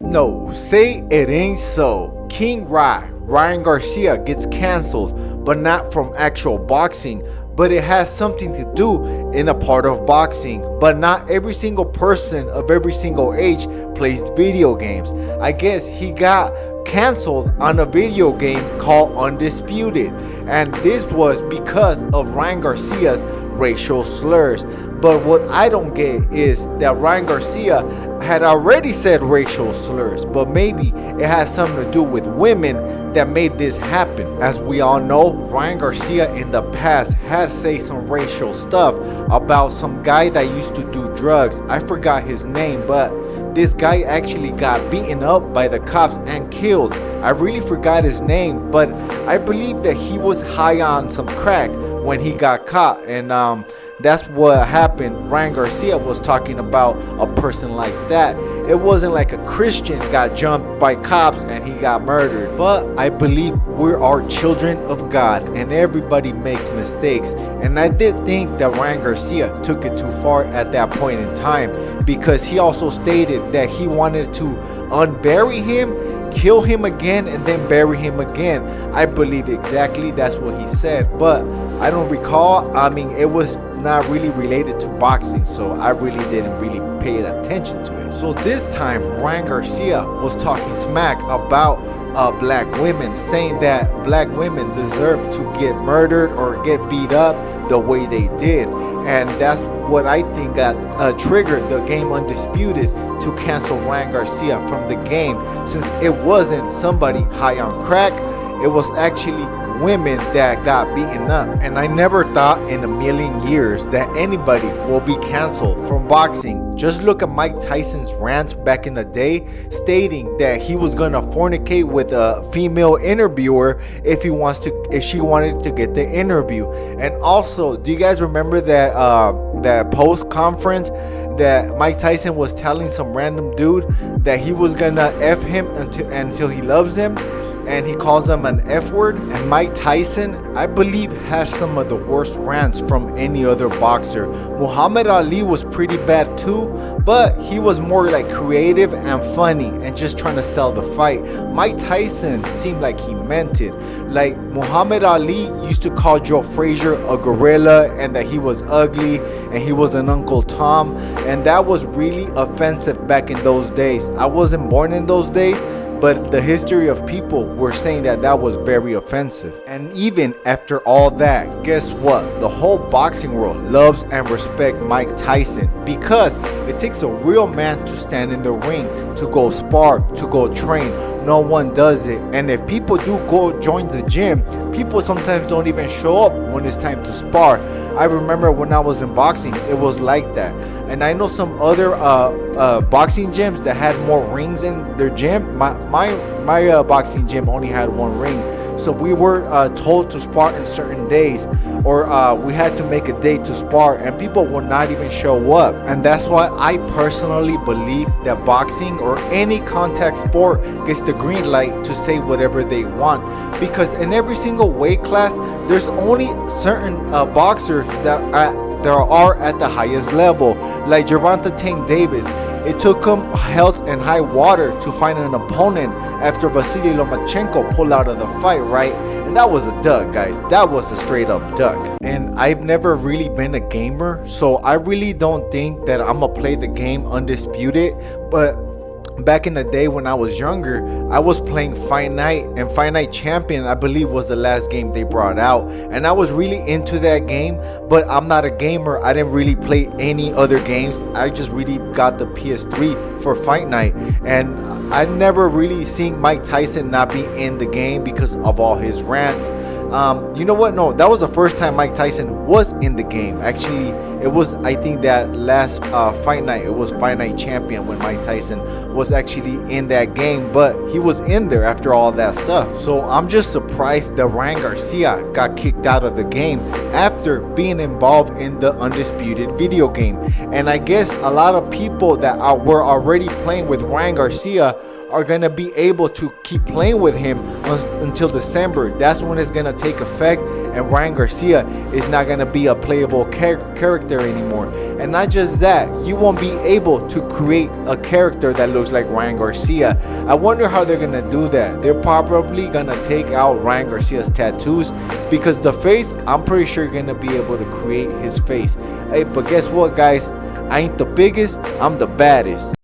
No, say it ain't so. King Ryan Garcia gets canceled, but not from actual boxing, but it has something to do in a part of boxing. But not every single person of every single age plays video games. I guess he got canceled on a video game called Undisputed, and this was because of Ryan Garcia's racial slurs. But what I don't get is that Ryan Garcia had already said racial slurs, but maybe it has something to do with women that made this happen. As we all know, Ryan Garcia in the past had said some racial stuff about some guy that used to do drugs. I forgot his name, but this guy actually got beaten up by the cops and killed. I really forgot his name, but I believe that he was high on some crack when he got caught, and that's what happened. Ryan Garcia was talking about a person like that. It wasn't like a Christian got jumped by cops and he got murdered. But I believe we are children of God and everybody makes mistakes. And I did think that Ryan Garcia took it too far at that point in time, because he also stated that he wanted to unbury him, kill him again, and then bury him again. I believe exactly that's what he said, but I don't recall. I mean, it was not really related to boxing, so I really didn't really pay attention to it. So this time Ryan Garcia was talking smack about black women, saying that black women deserve to get murdered or get beat up the way they did, and that's what I think got triggered the game Undisputed to cancel Ryan Garcia from the game, since it wasn't somebody high on crack, it was actually women that got beaten up. And I never thought in a million years that anybody will be canceled from boxing. Just look at Mike Tyson's rants back in the day, stating that he was gonna fornicate with a female interviewer if she wanted to get the interview. And also, do you guys remember that post conference that Mike Tyson was telling some random dude that he was gonna F him until he loves him? And he calls him an F word. And Mike Tyson, I believe, has some of the worst rants from any other boxer. Muhammad Ali was pretty bad too, but he was more like creative and funny and just trying to sell the fight. Mike Tyson seemed like he meant it. Like Muhammad Ali used to call Joe Frazier a gorilla and that he was ugly and he was an Uncle Tom, and that was really offensive back in those days. I wasn't born in those days, but the history of people were saying that that was very offensive. And even after all that, guess what? The whole boxing world loves and respects Mike Tyson, because it takes a real man to stand in the ring, to go spar, to go train. No one does it. And if people do go join the gym, people sometimes don't even show up when it's time to spar. I remember when I was in boxing, it was like that. And I know some other boxing gyms that had more rings in their gym. My boxing gym only had one ring, so we were told to spar in certain days, or we had to make a date to spar, and people would not even show up. And that's why I personally believe that boxing or any contact sport gets the green light to say whatever they want, because in every single weight class there's only certain boxers that are at the highest level, like Gervonta Tank Davis. It took him hell and high water to find an opponent after Vasily Lomachenko pulled out of the fight, right? And that was a duck, guys. That was a straight up duck. And I've never really been a gamer, so I really don't think that I'm gonna play the game Undisputed. But back in the day when I was younger, I was playing Fight Night, and Fight Night Champion, I believe, was the last game they brought out, and I was really into that game. But I'm not a gamer. I didn't really play any other games. I just really got the PS3 for Fight Night, and I never really seen Mike Tyson not be in the game because of all his rants. You know what? No, that was the first time Mike Tyson was in the game. Actually, it was, I think, that last Fight Night. It was Fight Night Champion when Mike Tyson was actually in that game, but he was in there after all that stuff. So I'm just surprised that Ryan Garcia got kicked out of the game after being involved in the Undisputed video game. And I guess a lot of people that were already playing with Ryan Garcia are gonna be able to keep playing with him until December. That's when it's gonna take effect, and Ryan Garcia is not gonna be a playable character anymore. And not just that, you won't be able to create a character that looks like Ryan Garcia. I wonder how they're gonna do that. They're probably gonna take out Ryan Garcia's tattoos, because the face, I'm pretty sure you're gonna be able to create his face. Hey, but guess what, guys? I ain't the biggest, I'm the baddest.